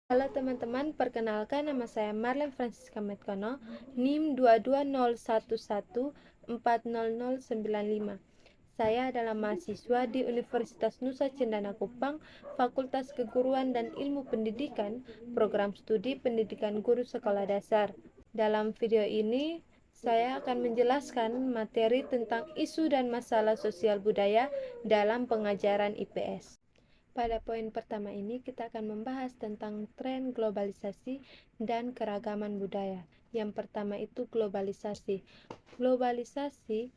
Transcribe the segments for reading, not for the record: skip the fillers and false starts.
Halo teman-teman, perkenalkan nama saya Marlen Francisca Metkono, NIM 22011400995. Saya adalah mahasiswa di Universitas Nusa Cendana Kupang, Fakultas Keguruan dan Ilmu Pendidikan, Program Studi Pendidikan Guru Sekolah Dasar. Dalam video ini, saya akan menjelaskan materi tentang isu dan masalah sosial budaya dalam pengajaran IPS. Pada poin pertama ini kita akan membahas tentang tren globalisasi dan keragaman budaya. Yang pertama itu globalisasi. Globalisasi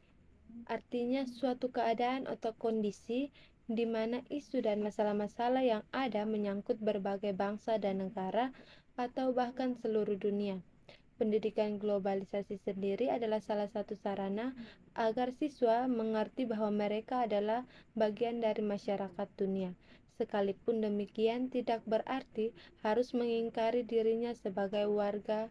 artinya suatu keadaan atau kondisi di mana isu dan masalah-masalah yang ada menyangkut berbagai bangsa dan negara atau bahkan seluruh dunia. Pendidikan globalisasi sendiri adalah salah satu sarana agar siswa mengerti bahwa mereka adalah bagian dari masyarakat dunia. Sekalipun demikian tidak berarti harus mengingkari dirinya sebagai warga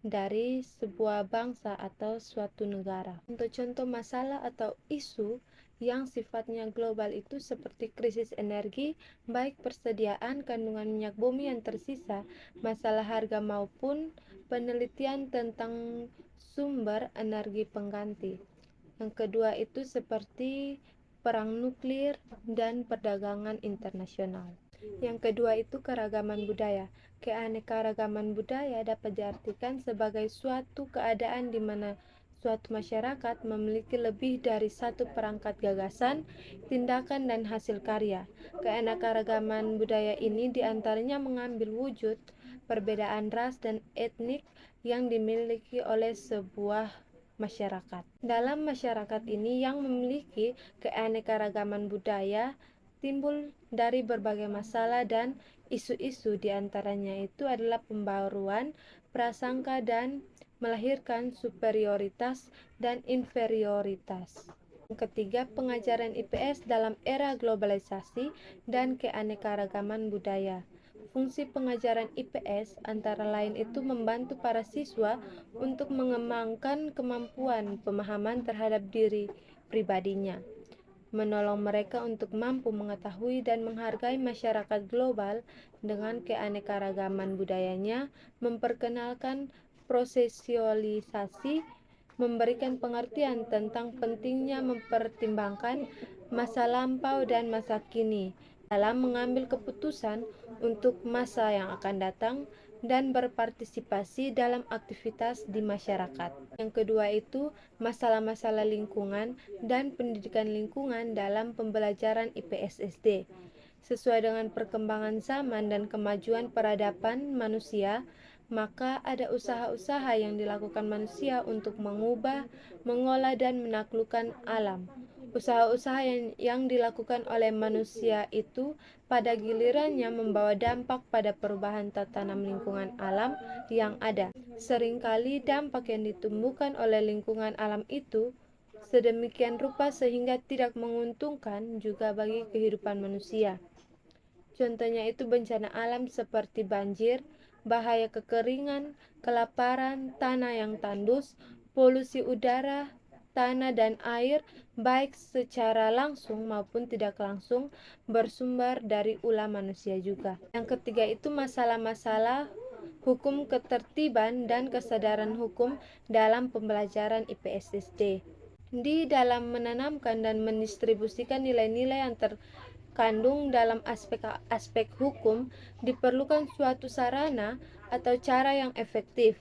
dari sebuah bangsa atau suatu negara. Untuk contoh masalah atau isu yang sifatnya global itu seperti krisis energi, baik persediaan kandungan minyak bumi yang tersisa, masalah harga maupun penelitian tentang sumber energi pengganti. Yang kedua itu seperti perang nuklir dan perdagangan internasional. Yang kedua itu keragaman budaya. Keanekaragaman budaya dapat diartikan sebagai suatu keadaan di mana suatu masyarakat memiliki lebih dari satu perangkat gagasan, tindakan, dan hasil karya. Keanekaragaman budaya ini diantaranya mengambil wujud perbedaan ras dan etnik yang dimiliki oleh sebuah masyarakat. Dalam masyarakat ini yang memiliki keanekaragaman budaya timbul dari berbagai masalah dan isu-isu, diantaranya itu adalah pembaruan prasangka dan melahirkan superioritas dan inferioritas. Yang ketiga, pengajaran IPS dalam era globalisasi dan keanekaragaman budaya. Fungsi pengajaran IPS antara lain itu membantu para siswa untuk mengembangkan kemampuan pemahaman terhadap diri pribadinya, menolong mereka untuk mampu mengetahui dan menghargai masyarakat global dengan keanekaragaman budayanya, memperkenalkan prosesialisasi, memberikan pengertian tentang pentingnya mempertimbangkan masa lampau dan masa kini dalam mengambil keputusan untuk masa yang akan datang dan berpartisipasi dalam aktivitas di masyarakat. Yang kedua itu masalah-masalah lingkungan dan pendidikan lingkungan dalam pembelajaran IPS SD. Sesuai dengan perkembangan zaman dan kemajuan peradaban manusia, maka ada usaha-usaha yang dilakukan manusia untuk mengubah, mengolah, dan menaklukkan alam. Usaha-usaha yang dilakukan oleh manusia itu pada gilirannya membawa dampak pada perubahan tatanan lingkungan alam yang ada. Seringkali dampak yang ditumbuhkan oleh lingkungan alam itu sedemikian rupa sehingga tidak menguntungkan juga bagi kehidupan manusia. Contohnya itu bencana alam seperti banjir, bahaya kekeringan, kelaparan, tanah yang tandus, polusi udara, tanah dan air, baik secara langsung maupun tidak langsung bersumber dari ulah manusia juga. Yang ketiga itu masalah-masalah hukum ketertiban dan kesadaran hukum dalam pembelajaran IPS SD. Di dalam menanamkan dan mendistribusikan nilai-nilai yang terkandung dalam aspek-aspek hukum diperlukan suatu sarana atau cara yang efektif.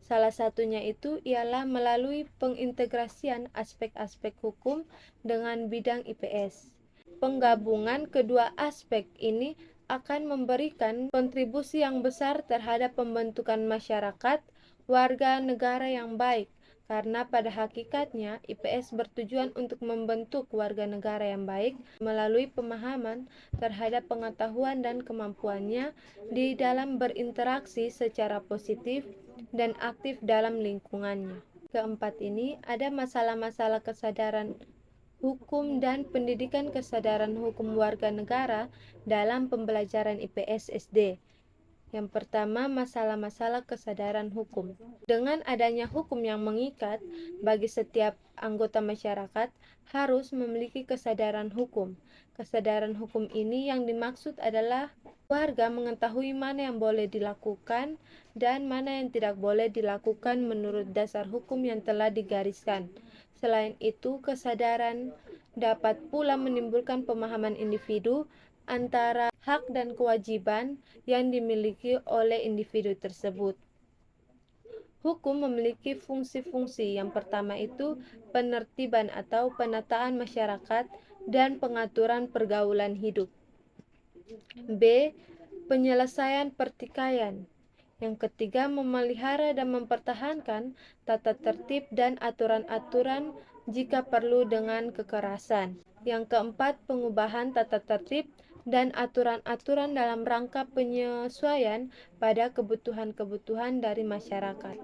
Salah satunya itu ialah melalui pengintegrasian aspek-aspek hukum dengan bidang IPS. Penggabungan kedua aspek ini akan memberikan kontribusi yang besar terhadap pembentukan masyarakat warga negara yang baik, karena pada hakikatnya IPS bertujuan untuk membentuk warga negara yang baik melalui pemahaman terhadap pengetahuan dan kemampuannya di dalam berinteraksi secara positif dan aktif dalam lingkungannya. Keempat ini ada masalah-masalah kesadaran hukum dan pendidikan kesadaran hukum warga negara dalam pembelajaran IPS SD. Yang pertama, masalah-masalah kesadaran hukum. Dengan adanya hukum yang mengikat, bagi setiap anggota masyarakat harus memiliki kesadaran hukum. Kesadaran hukum ini yang dimaksud adalah warga mengetahui mana yang boleh dilakukan dan mana yang tidak boleh dilakukan menurut dasar hukum yang telah digariskan. Selain itu, kesadaran dapat pula menimbulkan pemahaman individu antara hak dan kewajiban yang dimiliki oleh individu tersebut. Hukum memiliki fungsi-fungsi. Yang pertama itu penertiban atau penataan masyarakat dan pengaturan pergaulan hidup. B. Penyelesaian pertikaian. Yang ketiga, memelihara dan mempertahankan tata tertib dan aturan-aturan jika perlu dengan kekerasan. Yang keempat, pengubahan tata tertib dan aturan-aturan dalam rangka penyesuaian pada kebutuhan-kebutuhan dari masyarakat.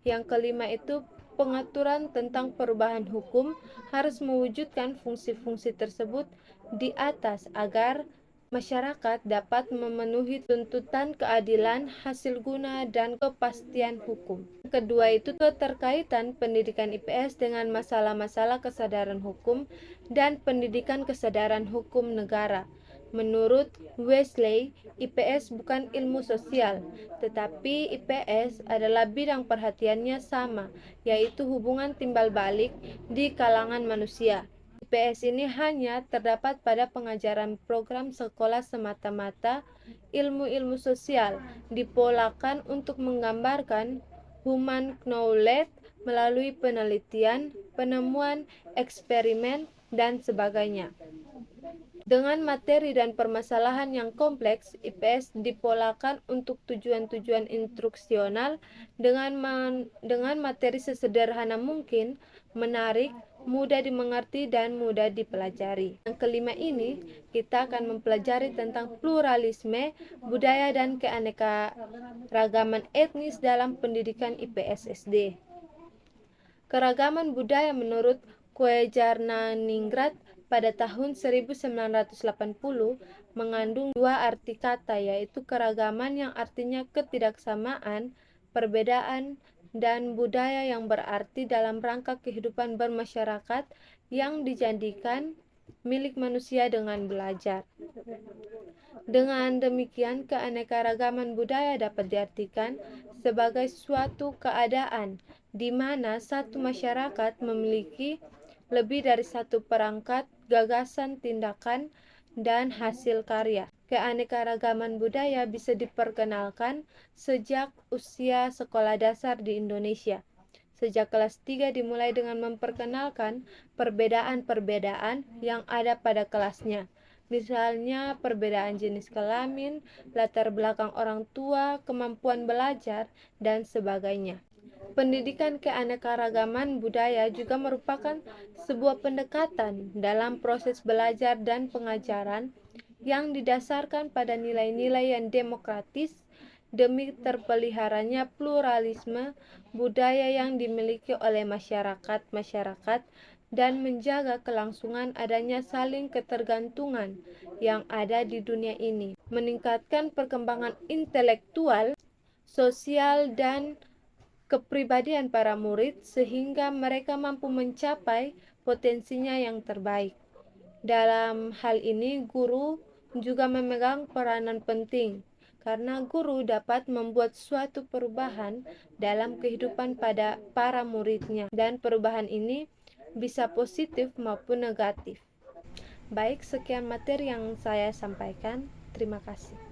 Yang kelima itu pengaturan tentang perubahan hukum harus mewujudkan fungsi-fungsi tersebut di atas agar masyarakat dapat memenuhi tuntutan keadilan, hasil guna, dan kepastian hukum. Kedua itu keterkaitan pendidikan IPS dengan masalah-masalah kesadaran hukum dan pendidikan kesadaran hukum negara. Menurut Wesley, IPS bukan ilmu sosial, tetapi IPS adalah bidang perhatiannya sama, yaitu hubungan timbal balik di kalangan manusia. IPS ini hanya terdapat pada pengajaran program sekolah semata-mata. Ilmu-ilmu sosial dipolakan untuk menggambarkan human knowledge melalui penelitian, penemuan, eksperimen, dan sebagainya. Dengan materi dan permasalahan yang kompleks, IPS dipolakan untuk tujuan-tujuan instruksional dengan materi sesederhana mungkin, menarik, mudah dimengerti, dan mudah dipelajari. Yang kelima ini, kita akan mempelajari tentang pluralisme, budaya, dan keanekaragaman etnis dalam pendidikan IPS SD. Keragaman budaya menurut Kwejarnaningrat pada tahun 1980 mengandung dua arti kata, yaitu keragaman yang artinya ketidaksamaan, perbedaan, dan budaya yang berarti dalam rangka kehidupan bermasyarakat yang dijadikan milik manusia dengan belajar. Dengan demikian, keanekaragaman budaya dapat diartikan sebagai suatu keadaan di mana satu masyarakat memiliki lebih dari satu perangkat, gagasan, tindakan, dan hasil karya. Keanekaragaman budaya bisa diperkenalkan sejak usia sekolah dasar di Indonesia. Sejak kelas 3 dimulai dengan memperkenalkan perbedaan-perbedaan yang ada pada kelasnya. Misalnya perbedaan jenis kelamin, latar belakang orang tua, kemampuan belajar, dan sebagainya. Pendidikan keanekaragaman budaya juga merupakan sebuah pendekatan dalam proses belajar dan pengajaran yang didasarkan pada nilai-nilai yang demokratis demi terpeliharanya pluralisme budaya yang dimiliki oleh masyarakat dan menjaga kelangsungan adanya saling ketergantungan yang ada di dunia ini, meningkatkan perkembangan intelektual, sosial, dan kepribadian para murid sehingga mereka mampu mencapai potensinya yang terbaik. Dalam hal ini, guru juga memegang peranan penting karena guru dapat membuat suatu perubahan dalam kehidupan pada para muridnya, dan perubahan ini bisa positif maupun negatif. Baik, sekian materi yang saya sampaikan. Terima kasih.